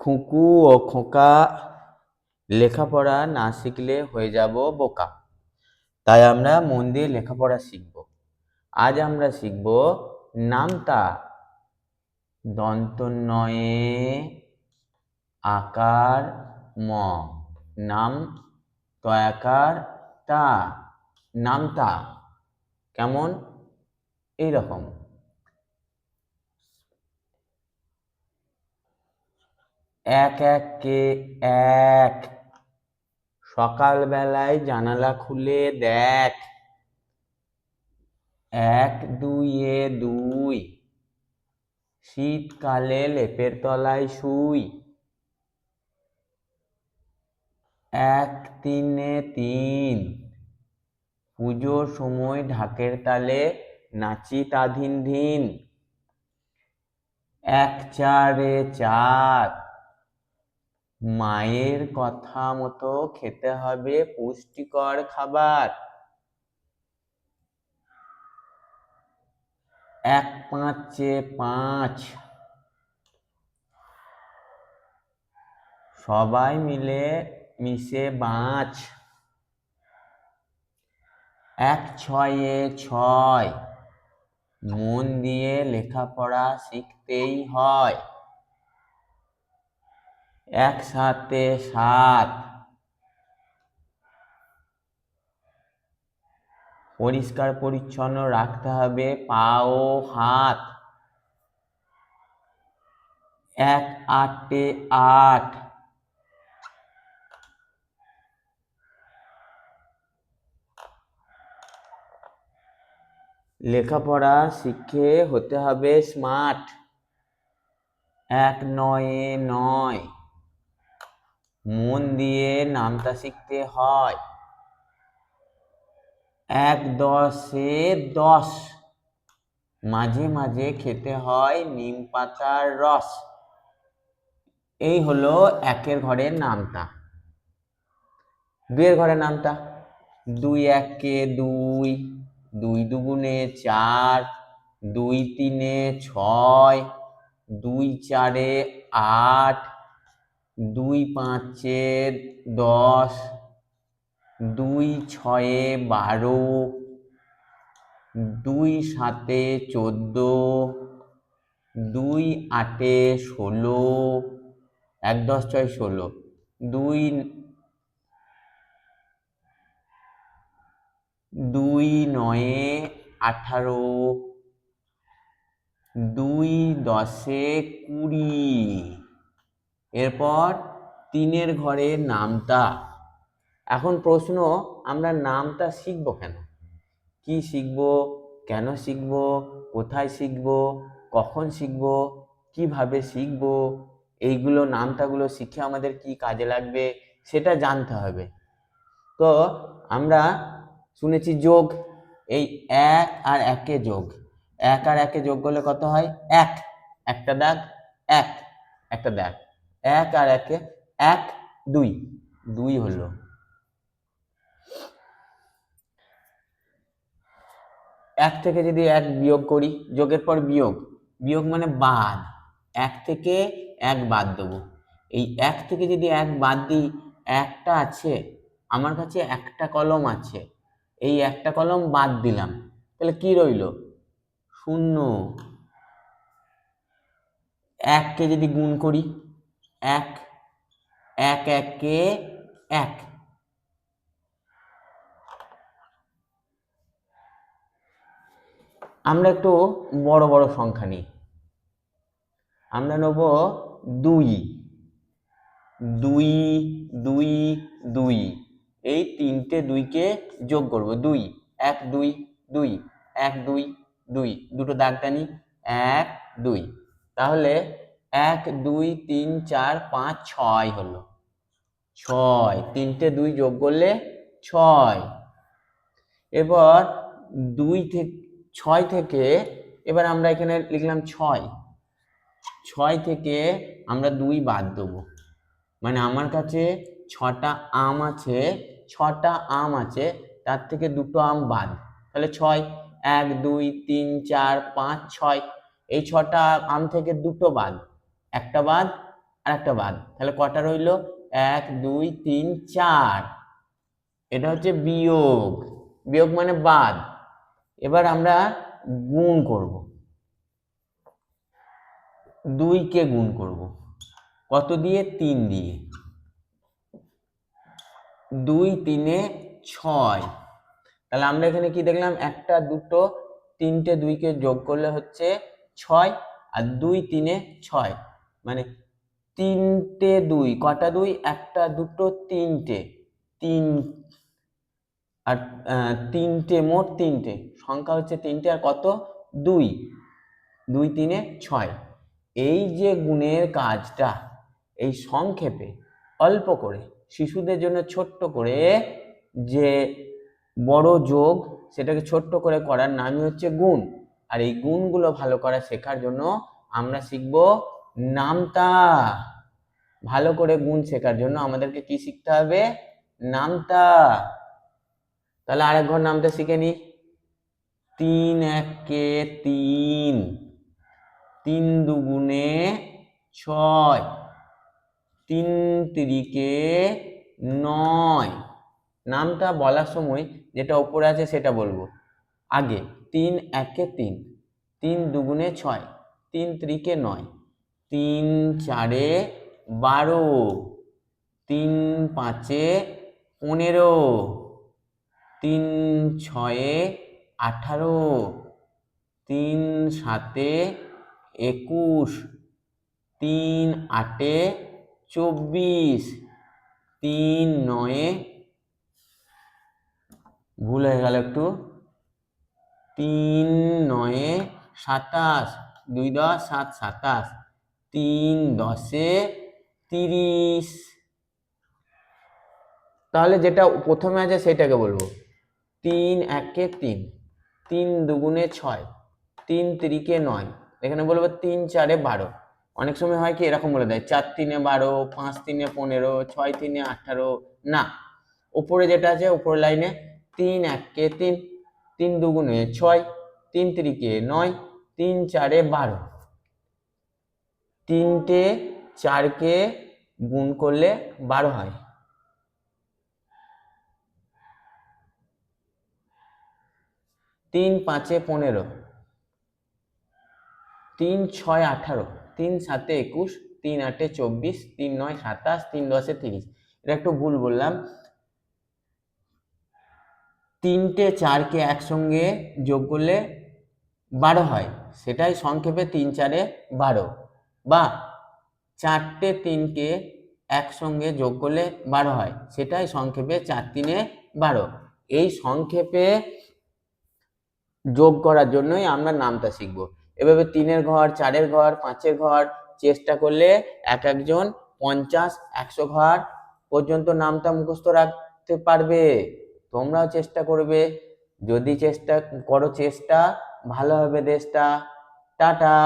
খুকু ও খোকা লেখাপড়া না শিখলে হয়ে যাব বোকা। তাই আমরা মন দিয়ে লেখাপড়া শিখব। আজ আমরা শিখব নামতা। দন্ত নয়ে আকার ম, নাম তয়াকার তা, নামতা। কেমন? এইরকম। এক এক কে এক, সকালবেলায় জানালা খুলে দেখ। এক দুইয়ে দুই, শীতকালে লেপের তলায় শুই। এক তিনে তিন, পুজোর সময় ঢাকের তালে নাচি তা ধিন ধিন। এক চারে চার, মায়ের কথা মতো খেতে হবে পুষ্টিকর খাবার। এক পাঁচে পাঁচ, সবাই মিলে মিশে বাঁচ। এক ছয়ে ছয়, মন দিয়ে লেখাপড়া শিখতেই হয়। এক সাতে সাত, পরিষ্কার পরিচ্ছন্ন রাখতে হবে পা ও হাত। এক আটে আট, লেখাপড়া শিখে হতে হবে স্মার্ট। এক নয়ে নয়, মন দিয়ে নামতা শিখতে হয়। এক দশে দশ, মাঝে মাঝে খেতে হয় নিম পাতার রস। এই হলো একের ঘরের নামতা। দুইয়ের ঘরের নামতা। দুই একে দুই, দুই দুগুণে চার, দুই তিনে ছয়, দুই চারে আট, দুই পাঁচে 10, দুই ছয়ে 12, দুই সাতে 14, দুই আটে 16, এক 10 ছয় 16, দুই নয়ে 18, দুই দশে 20। এরপর তিনের ঘরে নামতা। এখন প্রশ্ন, আমরা নামতা শিখবো কেন? কি শিখবো, কেন শিখবো, কোথায় শিখবো, কখন শিখবো, কিভাবে শিখবো, এইগুলো নামতাগুলো শিখে আমাদের কি কাজে লাগবে সেটা জানতে হবে। তো আমরা শুনেছি যোগ, এই এক আর একে যোগ, এক আর একে যোগ করলে কত হয়? এক, একটা দাগ, এক, একটা দাগ, এক আর একে এক, দুই, দুই হলো। এক থেকে যদি এক বিয়োগ করি, যোগের পর বিয়োগ, বিয়োগ মানে বাদ, এক থেকে এক বাদ দেবো। এই এক থেকে যদি এক বাদ দিই, একটা আছে আমার কাছে, একটা কলম আছে, এই একটা কলম বাদ দিলাম, তাহলে কি রইল? শূন্য। এককে যদি গুণ করি, এক, এক একে এক, আমরা একটু বড় বড় সংখ্যা নিই। আমরা নেব দুই, দুই দুই দুই, এই তিনটে দুইকে যোগ করব, দুই, এক দুই দুই, এক দুই দুই, দুটো দাগ টানি, এক দুই, তাহলে এক দুই তিন চার পাঁচ ছয় হলো। ছয়, তিনটে দুই যোগ করলে ছয়। এবার দুই থেকে ছয় থেকে, এবার আমরা এখানে লিখলাম ছয়, ছয় থেকে আমরা দুই বাদ দেবো, মানে আমার কাছে ছটা আম আছে, ছটা আম আছে, তার থেকে দুটো আম বাদ, তাহলে ছয়, এক দুই তিন চার পাঁচ ছয়, এই ছটা আম থেকে দুটো বাদ, একটা বাদ, আর একটা বাদ, তাহলে কটা রইল? 1 2 3 4। এটা হচ্ছে বিয়োগ, বিয়োগ মানে বাদ। এবার আমরা গুণ করব, 2 কে গুণ করব কত দিয়ে? 3 দিয়ে। 2 3 এ 6। তাহলে আমরা এখানে কি দেখলাম? একটা দুটো তিনটে 2 কে যোগ করলে হচ্ছে 6, আর 2 3 এ 6, মানে তিনটে 2। কটা 2? একটা দুটো তিনটে, 3 আর তিনটে, মোট তিনটে সংখ্যা হচ্ছে তিনটে, আর কত? 2 2 3 এ 6। এই যে গুণের কাজটা, এই সংক্ষেপে অল্প করে শিশুদের জন্য ছোট্ট করে যে বড় যোগ, সেটাকে ছোট্ট করে করার নামই হচ্ছে গুণ। আর এই গুণগুলো ভালো করা শেখার জন্য আমরা শিখব নামতা। ভালো করে গুণ শেখার জন্য আমাদেরকে কি শিখতে হবে? নামতা। তাহলে আরেক ঘর নামতা শিখে নি। 3 একে 3, 3 দুগুণে 6, 3 তিরিকে 9। নামটা বলার সময় যেটা উপরে আছে সেটা বলবো আগে। 3 একে 3, 3 দুগুণে 6, 3 তিরিকে 9, 3 চারে 12, 3 পাঁচে 15, 3 ছয়ে 18, 3 সাতে 21, 3 আটে 24, 3 নয়ে, ভুল হয়ে গেল একটু, 3 নয়ে 27, 2 10 7 27, 3 10 30। তাহলে যেটা প্রথমে আছে সেটাকে বলবো। 3 একে 3, 3 দুগুণে 6, 3 তিরিকে 9, এখানে বলবো 3 চারে 12। অনেক সময় হয় কি এরকম বলে দেয় 4 3 এ 12, 5 3 এ 15, 6 3 এ 18। না, উপরে যেটা আছে উপরের লাইনে 3 একে 3, 3 দুগুণে 6, 3 তিরিকে 9, 3 চারে 12। তিনটে 4কে গুণ করলে 12 হয়। 3 5 এ 15, 3 6 18, 3 7 21, 3 8 24, 3 9 27, 3 10 30। এটা একটু ভুল বললাম। তিনটে 4কে একসঙ্গে যোগ করলে 12 হয়, সেটাই সংক্ষেপে 3 4 এ 12। বা 4টে 3কে একসঙ্গে যোগ করলে 12 হয়, সেটাই সংক্ষেপে 4 3 এ 12। এই সংক্ষেপে যোগ করার জন্যই আমরা নামতা শিখবো। এভাবে 3-এর ঘর, 4-এর ঘর, 5-এর ঘর চেষ্টা করলে এক একজন 50 100 ঘর পর্যন্ত নামতা মুখস্থ রাখতে পারবে। তোমরাও চেষ্টা করবে। যদি চেষ্টা করো, চেষ্টা ভালো হবে দেশটা। টাটা।